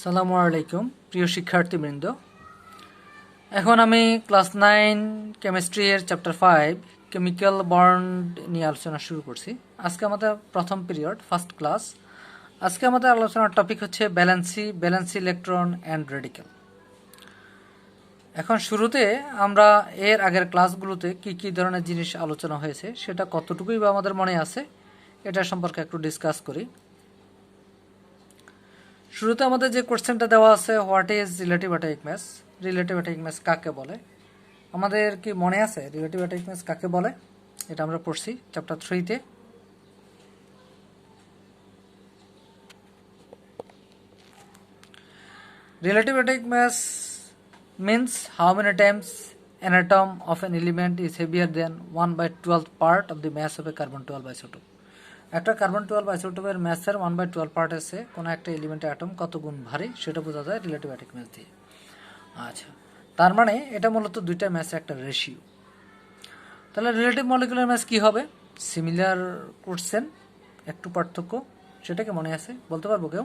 সালামু আলাইকুম প্রিয় শিক্ষার্থীবৃন্দ। এখন আমি ক্লাস 9 কেমিস্ট্রি এর চ্যাপ্টার 5 কেমিক্যাল বন্ড নিয়ে আলোচনা শুরু করছি। আজকে আমাদের প্রথম পিরিয়ড, ফার্স্ট ক্লাস। আজকে আমাদের আলোচনার টপিক হচ্ছে ব্যালেন্সি ইলেকট্রন অ্যান্ড রেডিক্যাল। এখন শুরুতে আমরা এর আগের ক্লাসগুলোতে কি কি ধরনের জিনিস আলোচনা হয়েছে সেটা কতটুকুই বা আমাদের মনে আছে এটা সম্পর্কে একটু ডিসকাস করি। শুরুতে আমাদের যে কোশ্চেনটা দেওয়া আছে, what is relative atomic mass? Relative atomic mass কাকে বলে? আমাদের কি মনে আছে রিলেটিভ অ্যাটমিক মাস কাকে বলে? এটা আমরা পড়ছি চ্যাপ্টার 3-তে। Relative atomic mass means how many times an atom of an element is heavier than 1/12 part of the mass of a carbon-12 isotope. একটা কার্বন-12 আইসোটোপের ম্যাসের 1/12 পার্ট আছে কোনো একটা এলিমেন্টের অ্যাটম কত গুণ ভারী সেটা বোঝা যায় রিলেটিভ অ্যাটমিক মাস দিয়ে। আচ্ছা, তার মানে এটা মূলত দুইটা ম্যাসের একটা রেশিও। তাহলে রিলেটিভ মলিকুলার ম্যাস কি হবে? সিমিলার কোশ্চেন, একটু পার্থক্য, সেটাকে মনে আছে বলতে পারবো কেউ?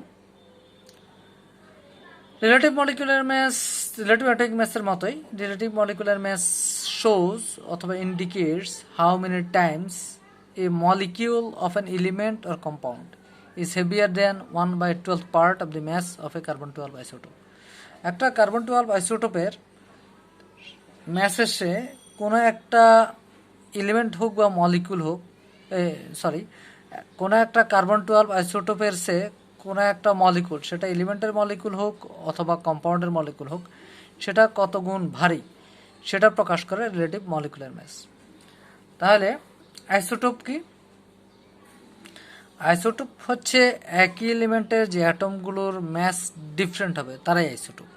Relative molecular mass relative atomic ম্যাসের মতোই। রিলেটিভ মলিকুলার ম্যাস শোজ অথবা indicates how many times a molecule of an element or compound is heavier than 1/12 part of the mass of a কার্বন-12 আইসোটোপ। একটা কার্বন-12 আইসোটোপের ম্যাসের সে কোনো একটা এলিমেন্ট হোক বা মলিকুল হোক, কোনো একটা কার্বন-12 আইসোটোপের সে কোনো একটা মলিকুল, সেটা এলিমেন্টের মলিকুল হোক অথবা কম্পাউন্ডের মলিকুল হোক, সেটা কত গুণ ভারী সেটা প্রকাশ করে রিলেটিভ মলিকুলার ম্যাস। তাহলে আইসোটোপ কি? আইসোটোপ হচ্ছে একই এলিমেন্টের যে অ্যাটমগুলোর ম্যাস ডিফারেন্ট হবে তারাই আইসোটোপ।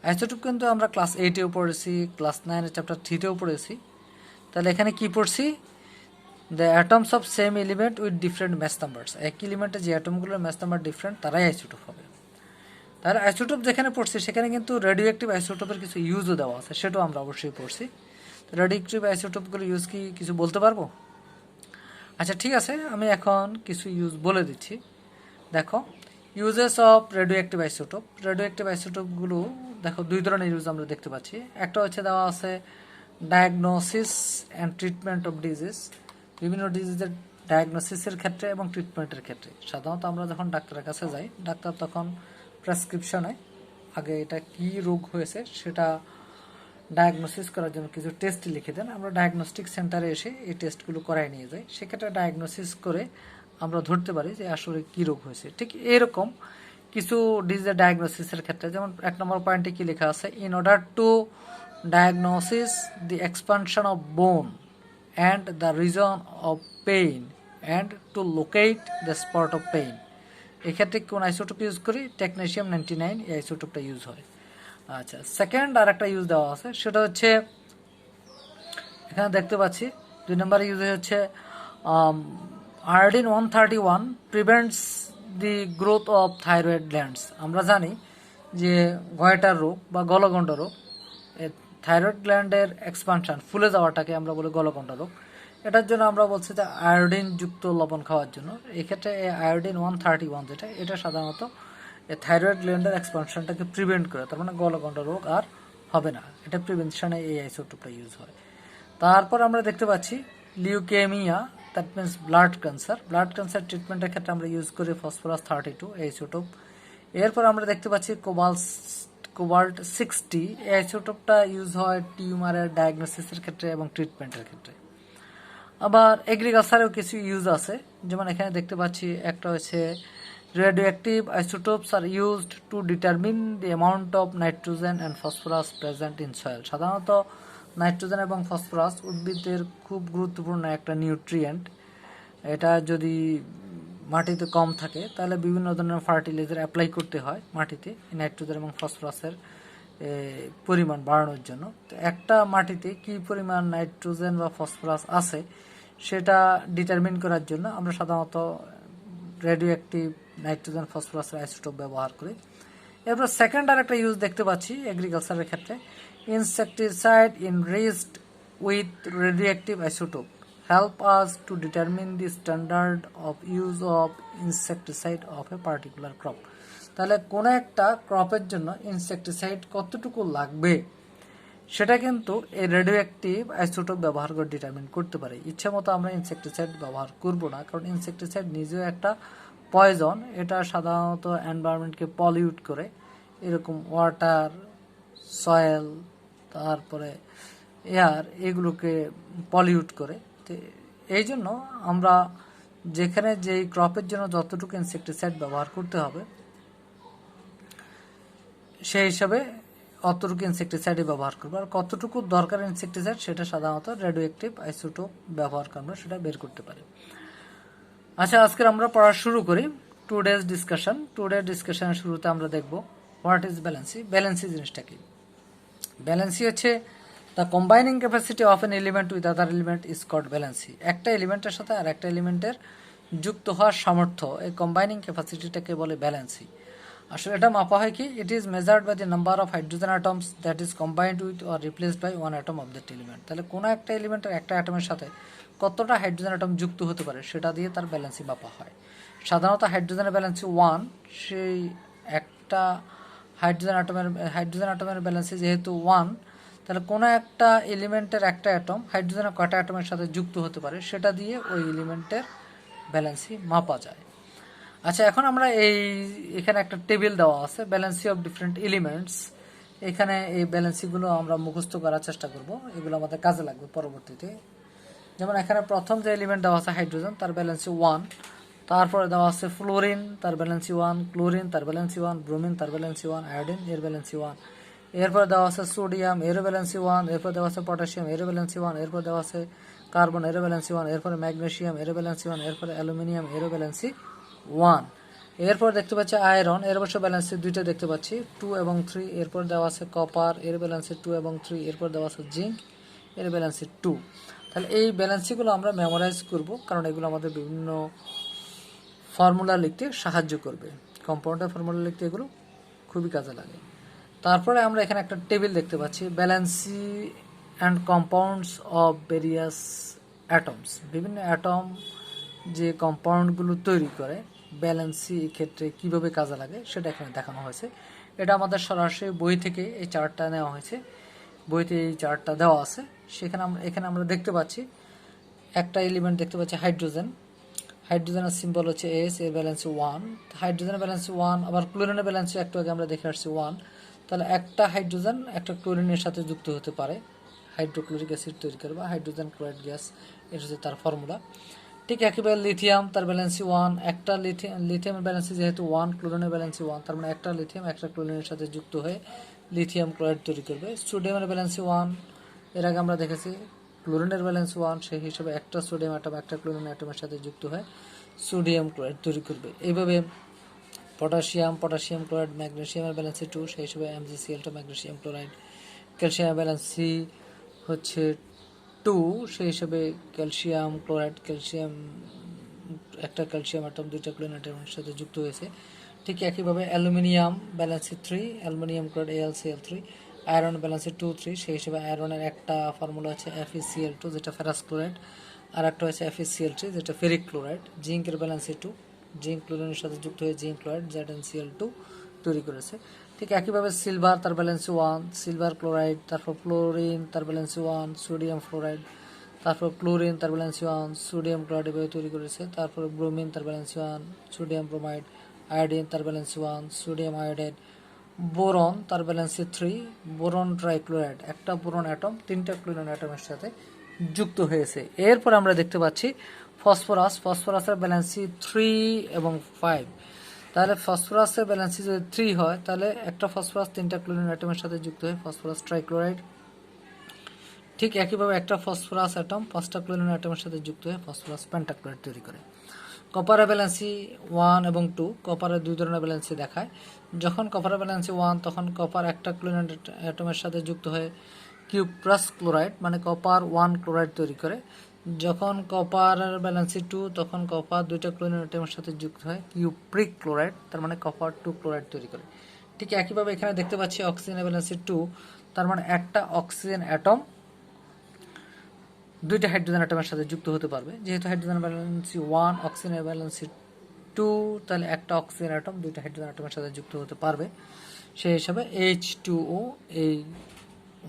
আইসোটোপ কিন্তু আমরা ক্লাস 8-এও পড়েছি, ক্লাস 9-এর চ্যাপ্টার 3-তেও পড়েছি। তাহলে এখানে কি পড়ছি? The atoms of same element with different mass numbers. একই এলিমেন্টের যে অ্যাটমগুলোর ম্যাস নাম্বার ডিফারেন্ট তারাই আইসোটোপ হবে। তাহলে আইসোটোপ যেখানে পড়ছি সেখানে কিন্তু রেডিও অ্যাক্টিভ আইসোটোপের কিছু ইউজও দেওয়া আছে, সেটাও আমরা অবশ্যই পড়ছি। তো রেডিও অ্যাক্টিভ আইসোটোপগুলো ইউজ কি কিছু বলতে পারবো? আচ্ছা ঠিক আছে, আমি এখন কিছু ইউজ বলে দিচ্ছি। দেখো, uses of radioactive isotope. Radioactive আইসোটোপগুলো দেখো দুই ধরনের ইউজ আমরা দেখতে পাচ্ছি। একটা হচ্ছে দেওয়া আছে diagnosis and treatment of disease. বিভিন্ন ডিজিজের ডায়াগনোসিসের ক্ষেত্রে এবং ট্রিটমেন্টের ক্ষেত্রে। সাধারণত আমরা যখন ডাক্তারের কাছে যাই, ডাক্তার তখন প্রেসক্রিপশনে আগে এটা কি রোগ হয়েছে সেটা ডায়াগনোসিস করার জন্য কিছু টেস্ট লিখে দেন। আমরা ডায়াগনস্টিক সেন্টারে এসে এই টেস্টগুলো করাই নিয়ে যাই। সেক্ষেত্রে ডায়াগনোসিস করে আমরা ধরতে পারি যে আসলে কী রোগ হয়েছে। ঠিক এরকম কিছু ডিজিজের ডায়াগনোসিসের ক্ষেত্রে, যেমন 1 নম্বর পয়েন্টে কি লেখা আছে? In order to diagnosis the expansion of bone and the reason of pain and to locate the spot of pain. এক্ষেত্রে কোন আইসোটোপ ইউজ করি? টেকনেশিয়াম 99 এই আইসোটোপটা ইউজ হয়। আচ্ছা, সেকেন্ড আর একটা ইউজ দেওয়া আছে, সেটা হচ্ছে এখানে দেখতে পাচ্ছি 2 নম্বরে ইউজ হচ্ছে iodine 131 prevents the growth of thyroid glands. আমরা জানি যে গয়টার রোগ বা গলগণ্ড রোগ, থাইরয়েড গ্ল্যান্ডের এক্সপানশন, ফুলে যাওয়াটাকে আমরা বলি গলগণ্ড রোগ। এটার জন্য আমরা বলছি যে আয়োডিন যুক্ত লবণ খাওয়ার জন্য। এক্ষেত্রে এই আয়োডিন 131 যেটা, এটা সাধারণত থাইরয়েড গ্ল্যান্ডের এক্সপানশনটাকে প্রিভেন্ট করে, তার মানে গলগণ্ড রোগ আর হবে না। এটা প্রিভেনশনে এই আইসোটোপটা ইউজ হয়। তারপর আমরা দেখতে পাচ্ছি leukaemia, that means blood cancer. Blood cancer ট্রিটমেন্টের ক্ষেত্রে আমরা ইউজ করি ফসফরাস 32 আইসোটোপ। এরপর আমরা দেখতে পাচ্ছি কোবাল্ট 60 এই আইসোটোপটা ইউজ হয় টিউমারের ডায়াগনোসিসের ক্ষেত্রে এবং ট্রিটমেন্টের ক্ষেত্রে। আবার এগ্রিকালচারেও কিছু ইউজ আছে, যেমন এখানে দেখতে পাচ্ছি একটা হচ্ছে radioactive isotopes are used to determine the amount of nitrogen and phosphorus present in soil. সাধারণত নাইট্রোজেন এবং ফসফরাস উদ্ভিদের খুব গুরুত্বপূর্ণ একটা নিউট্রিয়েন্ট। এটা যদি মাটিতে কম থাকে তাহলে বিভিন্ন ধরনের ফার্টিলাইজার অ্যাপ্লাই করতে হয় মাটিতে নাইট্রোজেন এবং ফসফরাসের পরিমাণ বাড়ানোর জন্য। তো একটা মাটিতে কি পরিমাণ নাইট্রোজেন বা ফসফরাস আছে সেটা ডিটারমিন করার জন্য আমরা সাধারণত রেডিও অ্যাক্টিভ নাইট্রোজেন ফসফরাসের আইসোটোপ ব্যবহার করি। এরপর সেকেন্ড আর একটা ইউজ দেখতে পাচ্ছি এগ্রিকালচারের ক্ষেত্রে, insecticide enriched with radioactive isotope help us to determine the standard of use of insecticide of a particular crop. তাহলে কোনো একটা ক্রপের জন্য ইনসেকটিসাইড কতটুকু লাগবে সেটা কিন্তু এই রেডিও অ্যাক্টিভ আইসোটোপ ব্যবহার করে ডিটারমিন করতে পারে। ইচ্ছে মতো আমরা ইনসেকটিসাইড ব্যবহার করব না, কারণ ইনসেকটিসাইড নিজেও একটা পয়জন। এটা সাধারণত এনভায়রনমেন্টকে পলিউট করে, এরকম ওয়াটার, সয়েল, তারপরে এয়ার, এগুলোকে পলিউট করে। তো এই জন্য আমরা যেখানে যেই ক্রপের জন্য যতটুকু ইনসেকটিসাইড ব্যবহার করতে হবে সেই হিসাবে অতটুকু ইনসেকটিসাইডই ব্যবহার করবো। আর কতটুকু দরকার ইনসেকটিসাইড সেটা সাধারণত রেডিও অ্যাক্টিভ আইসোটোপ ব্যবহার করে আমরা সেটা বের করতে পারি। আচ্ছা, আজকে আমরা পড়া শুরু করি। টুডেজ ডিসকাশনের শুরুতে আমরা দেখব হোয়াট ইজ ব্যালেন্সি। ব্যালেন্সি জিনিসটা কি? ব্যালেন্সি হচ্ছে the combining capacity of an element with other element is called valency. একটা এলিমেন্টের সাথে আর একটা এলিমেন্টের যুক্ত হওয়ার সামর্থ্য, এই কম্বাইনিং ক্যাপাসিটিটাকে বলে ব্যালেন্সি। আসলে এটা মাপা হয় কি? It is measured by the number of hydrogen atoms that is combined with or replaced by one atom of that element. তাহলে কোনো একটা এলিমেন্টের একটা অ্যাটমের সাথে কতটা হাইড্রোজেন অ্যাটম যুক্ত হতে পারে সেটা দিয়ে তার ব্যালেন্সি মাপা হয়। সাধারণত হাইড্রোজেনের ব্যালেন্সি 1, সেই একটা হাইড্রোজেন অ্যাটমের ব্যালেন্সি যেহেতু 1, তাহলে কোনো একটা এলিমেন্টের একটা অ্যাটম হাইড্রোজেনের কয়টা অ্যাটমের সাথে যুক্ত হতে পারে সেটা দিয়ে ওই এলিমেন্টের ব্যালেন্সি মাপা যায়। আচ্ছা, এখন আমরা এখানে একটা টেবিল দেওয়া আছে, ব্যালেন্সি অফ ডিফারেন্ট এলিমেন্টস। এখানে এই ব্যালেন্সিগুলো আমরা মুখস্থ করার চেষ্টা করব, এগুলো আমাদের কাজে লাগবে পরবর্তীতে। যেমন এখানে প্রথম যে এলিমেন্ট দেওয়া আছে হাইড্রোজেন, তার ব্যালেন্সি 1। তারপরে দেওয়া আছে ফ্লোরিন, তার ব্যালেন্সি 1, ক্লোরিন তার ব্যালেন্সি 1, ব্রোমিন তার ব্যালেন্সি 1, আয়োডিন এর ব্যালেন্সি 1। এরপর দেওয়া আছে সোডিয়াম, এর ব্যালেন্সি 1। এরপর দেওয়া আছে পটাশিয়াম, এর ব্যালেন্সি 1। এরপর দেওয়া আছে কার্বন, এর ব্যালেন্সি 1। এরপরে ম্যাগনেসিয়াম, এর ব্যালেন্সি 1। এরপরে অ্যালুমিনিয়াম, এর ব্যালেন্সি 1। এরপর দেখতে পাচ্ছি আয়রন, এর অবশ্য ব্যালেন্সি 2টা দেখতে পাচ্ছি, 2 এবং 3। এরপর দেওয়া আছে কপার, এর ব্যালেন্সি 2 এবং 3। এরপর দেওয়া আছে জিঙ্ক, এর ব্যালেন্সি 2। তাহলে এই ব্যালেন্সিগুলো আমরা মেমোরাইজ করব, কারণ এগুলো আমাদের বিভিন্ন ফর্মুলা লিখতে সাহায্য করবে। কম্পাউন্ডের ফর্মুলা লিখতে এগুলো খুবই কাজে লাগে। তারপরে আমরা এখানে একটা টেবিল দেখতে পাচ্ছি, valency and compounds of various atoms. বিভিন্ন অ্যাটম যে কম্পাউন্ডগুলো তৈরি করে, ব্যালেন্সি ক্ষেত্রে কিভাবে কাজে লাগে সেটা এখানে দেখানো হয়েছে। এটা আমাদের সরাসরি বই থেকে এই চার্টটা নেওয়া হয়েছে, বইতে এই চার্টটা দেওয়া আছে। এখানে আমরা দেখতে পাচ্ছি একটা এলিমেন্ট দেখতে পাচ্ছি হাইড্রোজেন। হাইড্রোজেনের সিম্বল হচ্ছে এস, এর ব্যালেন্সি 1। হাইড্রোজেনের ব্যালেন্সি 1, আবার ক্লোরিনের ব্যালেন্সি একটু আগে আমরা দেখে আসছি 1। তাহলে একটা হাইড্রোজেন একটা ক্লোরিনের সাথে যুক্ত হতে পারে, হাইড্রোক্লোরিক অ্যাসিড তৈরি করে বা হাইড্রোজেন ক্লোরাইড গ্যাস, এটা হচ্ছে তার ফর্মুলা। ঠিক একইভাবে লিথিয়াম, তার ব্যালেন্সি 1। একটা লিথিয়ামের ব্যালেন্সি যেহেতু 1, ক্লোরিনের ব্যালেন্সি 1, তার মানে একটা লিথিয়াম একটা ক্লোরিনের সাথে যুক্ত হয়ে লিথিয়াম ক্লোরাইড তৈরি করবে। সোডিয়ামের ব্যালেন্সি 1, এর আগে আমরা দেখেছি ক্লোরিনের ব্যালেন্স 1, সেই হিসেবে একটা সোডিয়াম অ্যাটম একটা ক্লোরিন অ্যাটমের সাথে যুক্ত হয়ে সোডিয়াম ক্লোরাইড তৈরি করবে। এইভাবে পটাশিয়াম ক্লোরাইড, ম্যাগনেসিয়ামের ব্যালেন্সি 2, সেই হিসেবে MgCl2 ম্যাগনেসিয়াম ক্লোরাইড। ক্যালসিয়ামের ব্যালেন্সি হচ্ছে 2, সেই হিসেবে ক্যালসিয়াম ক্লোরাইড, একটা ক্যালসিয়াম অ্যাটম দুইটা ক্লোরিন অ্যাটমের সাথে যুক্ত হয়েছে। ঠিক একইভাবে aluminium valency 3, aluminium chloride AlCl3। Iron valency 2, 3, সেই হিসেবে আয়রনের একটা ফর্মুলা হচ্ছে FeCl2 যেটা ফেরাস ক্লোরাইড, আর একটা হচ্ছে FeCl3 যেটা ফেরিক ক্লোরাইড। জিঙ্কের ব্যালেন্সি 2, জিঙ্ক ক্লোরিনের সাথে যুক্ত হয়ে জিঙ্ক ক্লোরাইড ZnCl2 তৈরি করেছে। ঠিক একইভাবে সিলভার, তার ব্যালেন্সি 1, সিলভার ক্লোরাইড। তারপর ফ্লোরিন, তার ব্যালেন্সি 1, সোডিয়াম ফ্লোরাইড। তারপর ক্লোরিন, তার ব্যালেন্সি 1, সোডিয়াম ক্লোরাইড এভাবে তৈরি করেছে। তারপর ব্রোমিন, তার ব্যালেন্সি 1, সোডিয়াম ব্রোমাইড। আয়োডিন, তার ব্যালেন্সি 1, সোডিয়াম আয়োডাইড। বোরন, তার ব্যালেন্সি 3, বোরন ট্রাইক্লোরাইড। একটা বোরন অ্যাটম 3টা ক্লোরিন অ্যাটমের সাথে যুক্ত হয়েছে। এরপর আমরা দেখতে পাচ্ছি ফসফরাসের ব্যালেন্সি 3 এবং 5। তাহলে ফসফরাসের ব্যালেন্সি যদি 3 হয়, তাহলে একটা ফসফরাস 3টা ক্লোরিন অ্যাটমের সাথে যুক্ত হয়ে ফসফরাস ট্রাইক্লোরাইড। ঠিক একইভাবে একটা ফসফরাস অ্যাটম 5টা ক্লোরিন অ্যাটমের সাথে যুক্ত হয়ে ফসফরাস পেন্টাক্লোরাইড তৈরি করে। কপারের ব্যালেন্সি 1 এবং 2, কপারের 2 ধরনের ব্যালেন্সি দেখায়। যখন কপারের ব্যালেন্সি 1, তখন কপার একটা ক্লোরিন অ্যাটমের সাথে যুক্ত হয়ে কিউপ্রাস ক্লোরাইড মানে কপার 1 ক্লোরাইড তৈরি করে। যখন কপারের ব্যালেন্সি 2, তখন কপার 2টা ক্লোরিন অ্যাটমের সাথে যুক্ত হয় কিউপ্রিক ক্লোরাইড, তার মানে কপার 2 ক্লোরাইড তৈরি করে। ঠিক একইভাবে এখানে দেখতে পাচ্ছি অক্সিজেনের ব্যালেন্সি 2, তার মানে একটা অক্সিজেন অ্যাটম 2টা হাইড্রোজেন অ্যাটমের সাথে যুক্ত হতে পারবে। যেহেতু হাইড্রোজেন ব্যালেন্সি 1, অক্সিজেনের ব্যালেন্সি টু, তাহলে একটা অক্সিজেন অ্যাটম দুইটা হাইড্রোজেন অ্যাটমের সাথে যুক্ত হতে পারবে, সেই হিসাবে H2O এই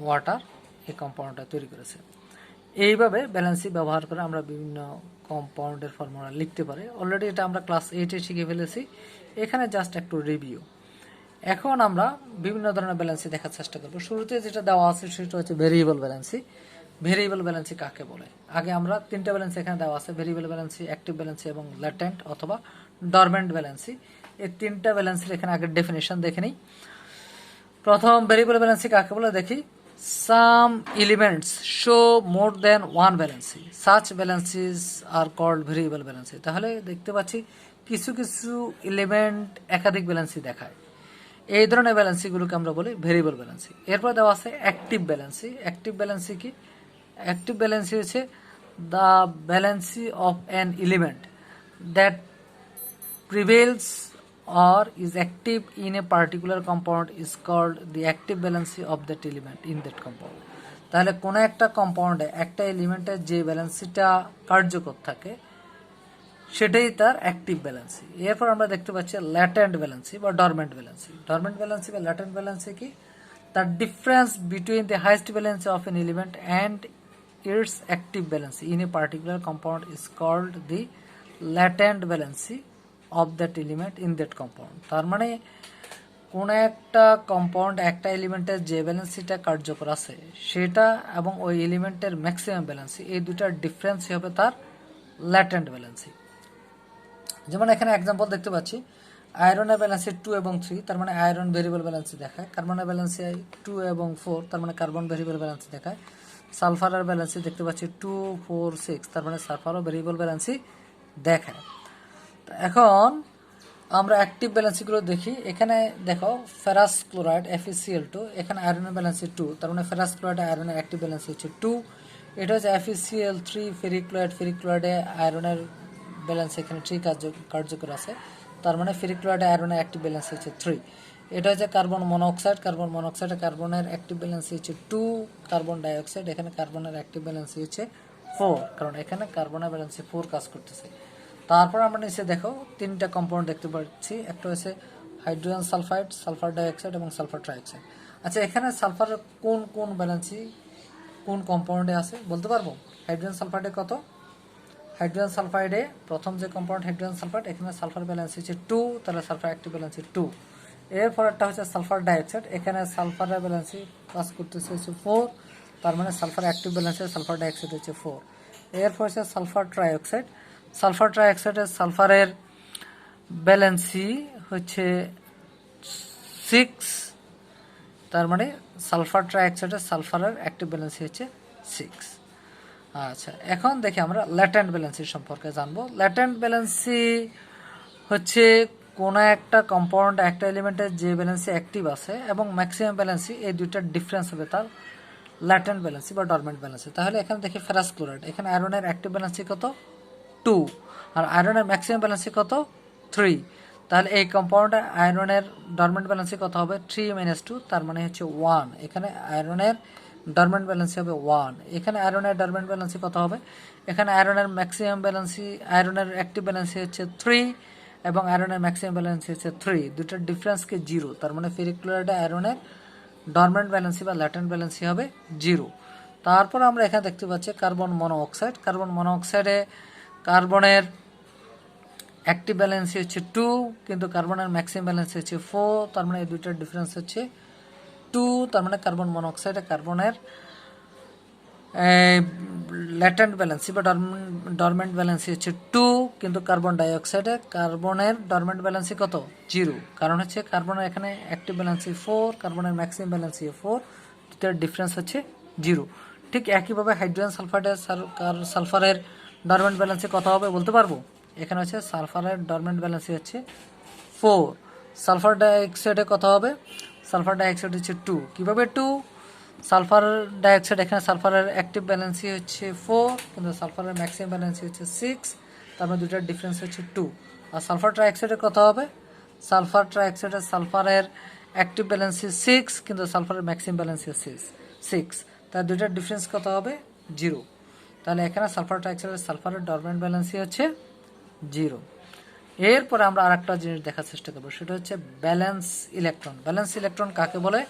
ওয়াটার এই কম্পাউন্ডটা তৈরি করেছে। এইভাবে ব্যালেন্সি ব্যবহার করে আমরা বিভিন্ন কম্পাউন্ডের ফর্মুলা লিখতে পারি। অলরেডি এটা আমরা ক্লাস 8-এ শিখে ফেলেছি, এখানে জাস্ট একটু রিভিউ। এখন আমরা বিভিন্ন ধরনের ব্যালেন্সি দেখার চেষ্টা করব। শুরুতে যেটা দেওয়া আছে সেটা হচ্ছে ভেরিয়েবল ব্যালেন্সি। ভেরিয়েবল ব্যালেন্সি কাকে বলে? আগে আমরা তিনটা ব্যালেন্সি এখানে দেওয়া আছে, ভেরিয়েবল ব্যালেন্সি, অ্যাক্টিভ ব্যালেন্সি এবং ল্যাটেন্ট অথবা ডরমেন্ট ব্যালেন্সি। এই তিনটা ব্যালেন্সির এখানে আগের ডেফিনেশন দেখে নিই। প্রথম ভেরিয়েবল ব্যালেন্সি কাকে বলে দেখি। Some elements show more than one valency, such valencies are called variable valency. তাহলে দেখতে পাচ্ছি কিছু কিছু এলিমেন্ট একাধিক ব্যালেন্সি দেখায়, এই ধরনের ব্যালেন্সিগুলোকে আমরা বলি ভেরিয়েবল ব্যালেন্সি। এরপর দেওয়া আছে অ্যাক্টিভ ব্যালেন্সি। অ্যাক্টিভ ব্যালেন্সি কি? অ্যাক্টিভ ব্যালেন্সি হচ্ছে the valency of an element that prevails or is active in a particular compound is called the active valency of that element in that compound. তাহলে কোন একটা কম্পাউন্ডে একটা এলিমেন্টের যে ব্যালেন্সিটা কার্যকর থাকে সেটাই তার অ্যাক্টিভ ব্যালেন্সি। এরপর আমরা দেখতে পাচ্ছি ল্যাটেন্ট ব্যালেন্সি বা ডরমেন্ট ব্যালেন্সি। ডরমেন্ট ব্যালেন্সি বা ল্যাটেন্ট ব্যালেন্সি কি? The difference between the highest valency of an element and its active valency in a particular compound is called the latent valency of that element in that compound. তার মানে কোন একটা compound একটা এলিমেন্টের যে ব্যালেন্সিটা কার্যকর আছে সেটা এবং ওই এলিমেন্টের ম্যাক্সিমাম ব্যালেন্সি, এই দুটার ডিফারেন্সই হবে তার ল্যাটেন্ট ব্যালেন্সি। যেমন এখানে এক্সাম্পল দেখতে পাচ্ছি, আয়রনের ব্যালেন্সি 2 এবং 3, তার মানে আয়রন ভেরিয়েবল ব্যালেন্সি দেখায়। কার্বনের ব্যালেন্সি 2 এবং 4, তার মানে কার্বন ভেরিয়েবল ব্যালেন্সি দেখায়। সালফারের ব্যালেন্সি দেখতে পাচ্ছি 2, 4, 6, তার মানে সালফারও ভেরিয়েবল ব্যালেন্সি দেখায়। এখন আমরা অ্যাক্টিভ ব্যালেন্সিগুলো দেখি। এখানে দেখো ফেরাস ক্লোরাইড FeCl2, এখানে আয়রনের ব্যালেন্সি 2, তার মানে ফেরাস ক্লোরাইডে আয়রনের অ্যাক্টিভ ব্যালেন্সি হচ্ছে 2। এটা হচ্ছে FeCl3 ফেরিক ক্লোরাইড, ফেরিক ক্লোরাইডে আয়রনের ব্যালেন্স এখানে 3 কার্যকর আছে, তার মানে ফেরিক ক্লোরাইডে আয়রনের অ্যাক্টিভ ব্যালেন্স হচ্ছে 3। এটা হচ্ছে কার্বন মনোক্সাইড, কার্বন মনোক্সাইডে কার্বনের অ্যাক্টিভ ব্যালেন্স হচ্ছে 2। কার্বন ডাইঅক্সাইড, এখানে কার্বনের অ্যাক্টিভ ব্যালেন্স হচ্ছে 4, কারণ এখানে কার্বনের ব্যালেন্সে 4 কাজ করতেছে। তারপর আমরা নিচে দেখো তিনটা কম্পাউন্ড দেখতে পাচ্ছি, একটা হচ্ছে হাইড্রোজেন সালফাইড, সালফার ডাইঅক্সাইড এবং সালফার ট্রাইঅক্সাইড। আচ্ছা, এখানে সালফারের কোন কোন ব্যালেন্সি কোন কম্পাউন্ডে আছে বলতে পারবো? হাইড্রোজেন সালফাইডে কত? হাইড্রোজেন সালফাইডে প্রথম যে কম্পাউন্ড হাইড্রোজেন সালফাইড, এখানে সালফার ব্যালেন্স হচ্ছে 2, তাহলে সালফার অ্যাক্টিভ ব্যালেন্স 2। এরপরটা হচ্ছে সালফার ডাইঅক্সাইড, এখানে সালফারের ব্যালেন্সি কাজ করতেছে হচ্ছে 4, তার মানে sulphur active balance sulphur dioxide হচ্ছে 4। এরপর হচ্ছে সালফার ট্রাইঅক্সাইড, সালফার ট্রাইঅক্সাইডের সালফারের ব্যালেন্সি হচ্ছে 6, তার মানে সালফার ট্রাইঅক্সাইডের সালফারের অ্যাক্টিভ ব্যালেন্সি হচ্ছে 6। আচ্ছা, এখন দেখি আমরা ল্যাটেন্ট ব্যালেন্সি সম্পর্কে জানবো। ল্যাটেন্ট ব্যালেন্সি হচ্ছে কোন একটা কম্পাউন্ড একটা এলিমেন্টের যে ব্যালেন্সি অ্যাক্টিভ আছে এবং ম্যাক্সিমাম ব্যালেন্সি, এই দুইটার ডিফারেন্স হবে তার ল্যাটেন্ট ব্যালেন্সি বা ডরমেন্ট ব্যালেন্সি। তাহলে এখানে দেখি ফেরাস ক্লোরাইড, এখানে আয়রনের অ্যাক্টিভ ব্যালেন্সি কত? 2, আর আয়রনের ম্যাক্সিমাম ব্যালেন্সি কত? 3। তাহলে এই কম্পাউন্ডে আয়রনের ডরমেন্ট ব্যালেন্সি কত হবে? 3 - 2, তার মানে হচ্ছে 1। এখানে আয়রনের ডরমেন্ট ব্যালেন্সি হবে 1। এখানে আয়রনের ডরমেন্ট ব্যালেন্সি কত হবে? এখানে আয়রনের ম্যাক্সিমাম ব্যালেন্সি, আয়রনের অ্যাক্টিভ ব্যালেন্সি হচ্ছে 3 এবং আয়রনের ম্যাক্সিমাম ব্যালেন্সি হচ্ছে 3, দুটার ডিফারেন্স কি 0, তার মানে ফেরিক ক্লোরাইডে আয়রনের ডরমেন্ট ব্যালেন্সি বা ল্যাটেন্ট ব্যালেন্সি হবে 0। তারপর আমরা এখানে দেখতে পাচ্ছি কার্বন মনোঅক্সাইড, কার্বন মনোঅক্সাইডে কার্বনের অ্যাক্টিভ ব্যালেন্সি হচ্ছে 2, কিন্তু কার্বনের ম্যাক্সিমাম ব্যালেন্সি হচ্ছে 4, তার মানে এই দুইটার ডিফারেন্স হচ্ছে 2, তার মানে কার্বন মনোঅক্সাইডে কার্বনের ল্যাটেন্ট ব্যালেন্সি বা ডরমেন্ট ব্যালেন্সি হচ্ছে 2, কিন্তু কার্বন ডাইঅক্সাইডে কার্বনের ডরমেন্ট ব্যালেন্সি কত? 0, কারণ হচ্ছে কার্বনের এখানে অ্যাক্টিভ ব্যালেন্সি 4, কার্বনের ম্যাক্সিমাম ব্যালেন্সি 4, দুটার ডিফারেন্স হচ্ছে 0। ঠিক একইভাবে হাইড্রোজেন সালফাইডের সালফারের ডরমেন্ট ব্যালেন্সি কত হবে বলতে পারবো? এখানে হচ্ছে সালফারের ডরমেন্ট ব্যালেন্সি হচ্ছে 4। সালফার ডাইঅক্সাইডে কত হবে? সালফার ডাইঅক্সাইড হচ্ছে 2। কিভাবে 2? সালফার ডাইঅক্সাইড, এখানে সালফারের অ্যাক্টিভ ব্যালেন্সি হচ্ছে 4, কিন্তু সালফারের ম্যাক্সিমাম ব্যালেন্সি হচ্ছে 6, তার মানে দুটার ডিফারেন্স হচ্ছে 2। আর সালফার ট্রাইঅক্সাইডে কত হবে? সালফার ট্রাইঅক্সাইডের সালফারের অ্যাক্টিভ ব্যালেন্সি 6, কিন্তু সালফারের ম্যাক্সিমাম ব্যালেন্সি 6, তার দুটার ডিফারেন্স কত হবে? 0। তাহলে এখানে সালফার ট্রাইঅক্সাইডের সালফারের ডরমেন্ট ব্যালেন্সি হচ্ছে 0। এরপরে আমরা আরেকটা জিনিস দেখার চেষ্টা করবো, সেটা হচ্ছে ব্যালেন্স ইলেকট্রন। ব্যালেন্স ইলেকট্রন কাকে বলে?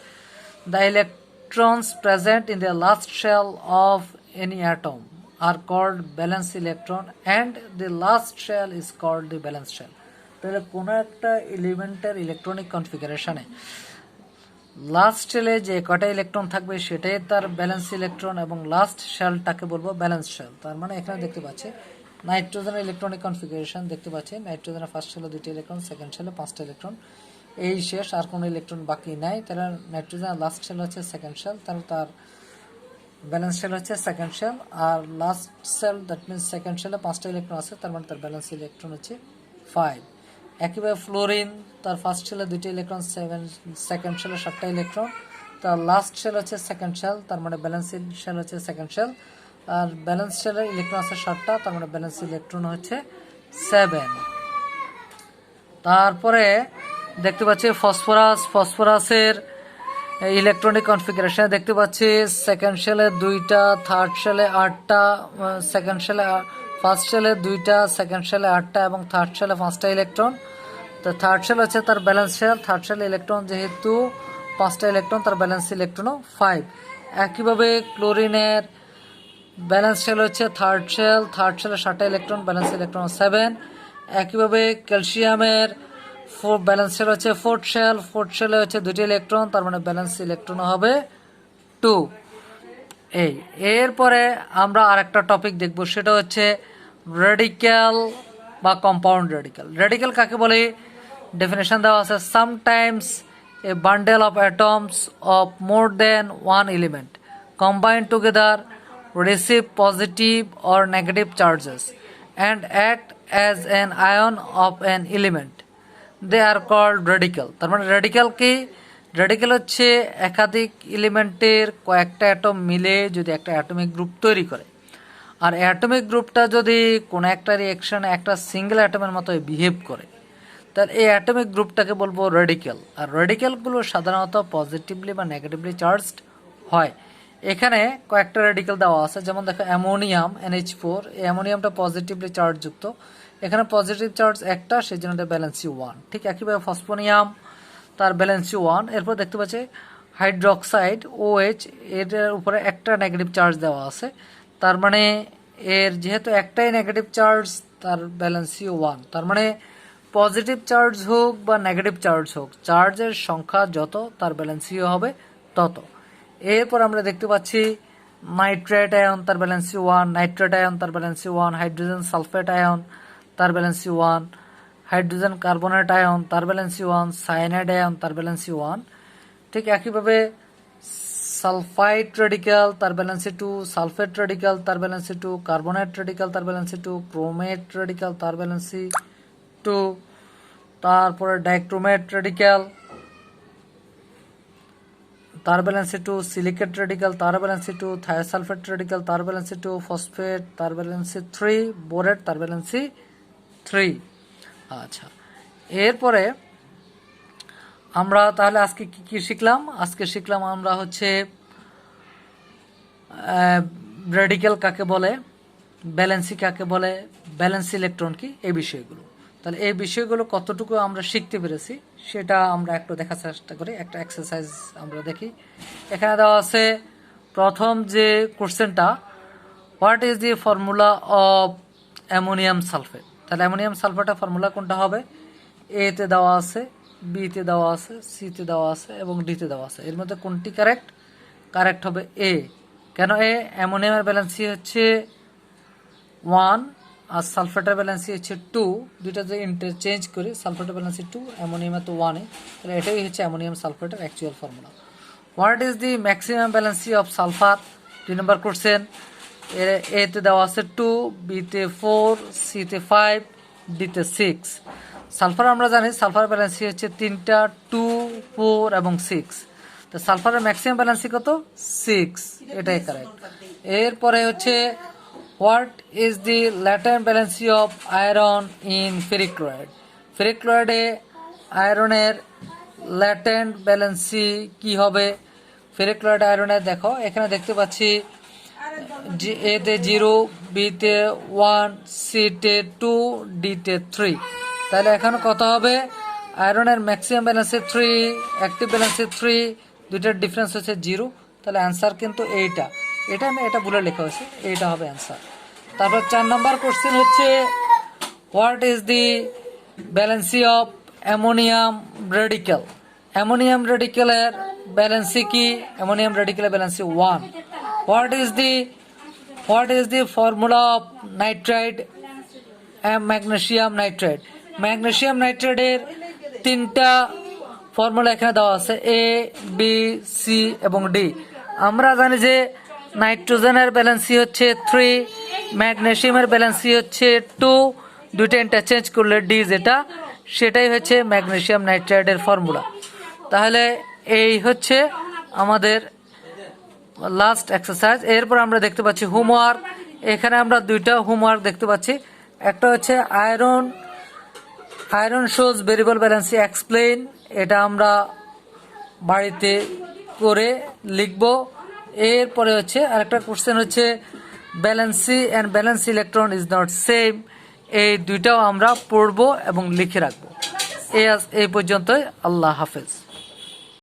The electrons present in the last shell of any atom are called valence electron and the last shell is called the valence shell. তাহলে কোনো একটা এলিমেন্টের ইলেকট্রনিক কনফিগারেশনে লাস্ট শেলে যে কটা ইলেকট্রন থাকবে সেটাই তার ব্যালেন্স ইলেকট্রন, এবং লাস্ট শেলটাকে বলবো ব্যালেন্স শেল। তার মানে এখানে দেখতে পাচ্ছি নাইট্রোজেনের ইলেকট্রনিক কনফিগারেশন দেখতে পাচ্ছি, নাইট্রোজেনের ফার্স্ট শেলে 2টি ইলেকট্রন, সেকেন্ড শেলে 5টা ইলেকট্রন, এই শেষ, আর কোনো ইলেকট্রন বাকি নাই। তাহলে নাইট্রোজেনের লাস্ট শেল হচ্ছে সেকেন্ড শেল, তাহলে তার ব্যালেন্স শেল হচ্ছে সেকেন্ড শেল। আর last shell that means second শেলে 5টা ইলেকট্রন আছে, তার মানে তার ব্যালেন্স ইলেকট্রন হচ্ছে 5। একইভাবে ফ্লোরিন, তার ফার্স্ট শেলে 2টি ইলেকট্রন, সেকেন্ড শেলে 7টা ইলেকট্রন, তার লাস্ট শেল হচ্ছে সেকেন্ড শেল, তার মানে ব্যালেন্স শেল হচ্ছে সেকেন্ড শেল। আর ব্যালেন্স শেলের ইলেকট্রন আছে 7টা, তার মানে ব্যালেন্স ইলেকট্রন হচ্ছে 7। তারপরে দেখতে পাচ্ছি ফসফরাস। ফসফরাসের ইলেকট্রনিক কনফিগারেশন দেখতে পাচ্ছি সেকেন্ড শেলে 2টা, থার্ড শেলে 8টা, সেকেন্ড শেলে ফার্স্ট শেলে 2টা, সেকেন্ড শেলে 8টা এবং থার্ড শেলে 5টা ইলেকট্রন। তো থার্ড শেল হচ্ছে তার ব্যালেন্স শেল, থার্ড শেলে ইলেকট্রন যেহেতু 5টা ইলেকট্রন, তার ব্যালেন্স ইলেকট্রনও 5। একইভাবে ক্লোরিনের ব্যালেন্স শেল হচ্ছে থার্ড শেল, থার্ড শেলে 7টা ইলেকট্রন, ব্যালেন্স ইলেকট্রন 7। একইভাবে ক্যালসিয়ামের ব্যালেন্স শেল হচ্ছে ফোর্থ শেল, ফোর্থ শেলে হচ্ছে 2টি ইলেকট্রন, তার মানে ব্যালেন্স ইলেকট্রন হবে 2। এরপরে আমরা আরেকটা টপিক দেখব, সেটা হচ্ছে রেডিক্যাল বা কম্পাউন্ড রেডিক্যাল। রেডিক্যাল কাকে বলে? ডেফিনেশন দেওয়া আছে, sometimes a bundle of atoms of more than one element combine together, receive positive or negative charges, and act as an ion of an element. They are called radical. তার মানে radical কি? Radical হচ্ছে একাধিক এলিমেন্টের কয়েকটা atom মিলে যদি একটা অ্যাটমিক গ্রুপ তৈরি করে, আর অ্যাটমিক গ্রুপটা যদি কোনো একটা রিঅ্যাকশনে একটা সিঙ্গেল অ্যাটমের মতো বিহেভ করে, তাহলে এই অ্যাটমিক গ্রুপটাকে বলবো রেডিক্যাল। আর রেডিক্যালগুলো সাধারণত পজিটিভলি বা নেগেটিভলি চার্জড হয়। এখানে কয়েকটা রেডিক্যাল দেওয়া আছে, যেমন দেখো অ্যামোনিয়াম NH4, এই অ্যামোনিয়ামটা পজিটিভলি চার্জযুক্ত, এখানে পজিটিভ চার্জ একটা, সেই জন্য এটা ব্যালেন্সি 1। ঠিক একইভাবে ফসফোনিয়াম, তার ব্যালেন্সি 1। এরপর দেখতে পাচ্ছি হাইড্রোক্সাইড OH, এর উপরে একটা নেগেটিভ চার্জ দেওয়া আছে, তার মানে এর যেহেতু একটাই নেগেটিভ চার্জ, তার ব্যালেন্সি 1। তার মানে পজিটিভ চার্জ হোক বা নেগেটিভ চার্জ হোক, চার্জের সংখ্যা যত তার ব্যালেন্সিও হবে তত। এরপর আমরা দেখতে পাচ্ছি নাইট্রেট আয়ন, তার ব্যালেন্সি 1, নাইট্রেট আয়ন তার ব্যালেন্সি 1, হাইড্রোজেন সালফেট আয়ন তার ব্যালেন্সি 1, হাইড্রোজেন কার্বনেট আয়ন তার ব্যালেন্সি 1, সায়ানাইড আয়ন তার ব্যালেন্সি 1। ঠিক একইভাবে সালফাইড রেডিক্যাল তার ব্যালেন্সি 2, সালফেট রেডিক্যাল তার ব্যালেন্সি 2, কার্বনেট রেডিক্যাল তার ব্যালেন্সি 2, ক্রোমেট রেডিক্যাল তার ব্যালেন্সি 2, তারপরে ডাইক্রোমেট রেডিক্যাল তার ব্যালেন্সি 2, সিলিকেট রেডিক্যাল তার ব্যালেন্সি 2, থায়োসালফেট রেডিক্যাল তার ব্যালেন্সি 2, ফসফেট তার ব্যালেন্সি 3, বোরেট তার ব্যালেন্সি 3। আচ্ছা, এরপরে আমরা তাহলে আজকে কি কি শিখলাম? আজকে শিখলাম আমরা হচ্ছে রেডিক্যাল কাকে বলে, ব্যালেন্সি কাকে বলে, ব্যালেন্স ইলেকট্রন কি, এই বিষয়গুলো। তাহলে এই বিষয়গুলো কতটুকু আমরা শিখতে পেরেছি সেটা আমরা একটু দেখার চেষ্টা করি। একটা এক্সারসাইজ আমরা দেখি। এখানে দেওয়া আছে প্রথম যে কোশ্চেনটা, what is the formula of ammonium sulphate. তাহলে অ্যামোনিয়াম সালফেটের ফর্মুলা কোনটা হবে? এ তে দেওয়া আছে, বি তে দেওয়া আছে, সি তে দেওয়া আছে এবং ডি তে দেওয়া আছে। এর মধ্যে কোনটি কারেক্ট? কারেক্ট হবে এ। কেন এ? অ্যামোনিয়ামের ব্যালেন্সি হচ্ছে 1 আর সালফেটের ব্যালেন্সি হচ্ছে 2, দুইটা যদি ইন্টারচেঞ্জ করি, সালফেটের ব্যালেন্সি 2, অ্যামোনিয়ামের তো 1, তাহলে এটাই হচ্ছে অ্যামোনিয়াম সালফেটের actual formula. What is the maximum valency of sulphur? 2 number question. এ তে দেওয়া আছে 2, বি তে 4, সি তে 5, ডি তে 6। সালফার আমরা জানি সালফার ব্যালেন্সি হচ্ছে 3টা, 2, 4 এবং 6। তো সালফারের ম্যাক্সিমাম ব্যালেন্সি কত? 6, এটাই কারেক্ট। এরপরে হচ্ছে what is the latent valency of iron in ferric chloride? Ferric ক্লোরাইডে আয়রনের ল্যাটেন্ট ব্যালেন্সি কি হবে? ফেরিক ক্লোরাইড আয়রনের দেখো এখানে দেখতে পাচ্ছি এ তে 0, বি তে 1, সি তে 2, ডি তে 3। তাহলে এখন কত হবে? আয়রনের ম্যাক্সিমাম ব্যালেন্সে 3, অ্যাক্টিভ ব্যালেন্সে 3, দুইটার ডিফারেন্স হচ্ছে 0। তাহলে অ্যান্সার কিন্তু এইটা, এটা ভুলে লেখা হয়েছে, এইটা হবে অ্যান্সার। তারপর 4 নম্বর কোশ্চেন হচ্ছে what is the valency of ammonium radical. Ammonium রেডিক্যালের ব্যালেন্সি কি? অ্যামোনিয়াম রেডিক্যালের valency 1। What is the formula of nitrite magnesium nitrate. Magnesium নাইট্রেটের 3টা ফর্মুলা এখানে দেওয়া আছে, এ, বি, সি এবং ডি। আমরা জানি যে নাইট্রোজেনের ব্যালেন্সি হচ্ছে 3, ম্যাগনেসিয়ামের ব্যালেন্সি হচ্ছে 2, দুইটা ইন্টারচেঞ্জ করলে ডি যেটা, সেটাই হচ্ছে ম্যাগনেসিয়াম নাইট্রেটের ফর্মুলা। তাহলে এই হচ্ছে আমাদের লাস্ট এক্সারসাইজ। এরপর আমরা দেখতে পাচ্ছি হোমওয়ার্ক। এখানে আমরা দুইটা হোমওয়ার্ক দেখতে পাচ্ছি। একটা হচ্ছে আয়রন শোজ ভেরিয়েবল ব্যালেন্সি এক্সপ্লেইন, এটা আমরা বাড়িতে করে লিখব। এরপরে হচ্ছে আরেকটা কোশ্চেন হচ্ছে valency and valence electron is not same, এই দুইটাও আমরা পড়ব এবং লিখে রাখবো। এই পর্যন্তই। আল্লাহ হাফেজ।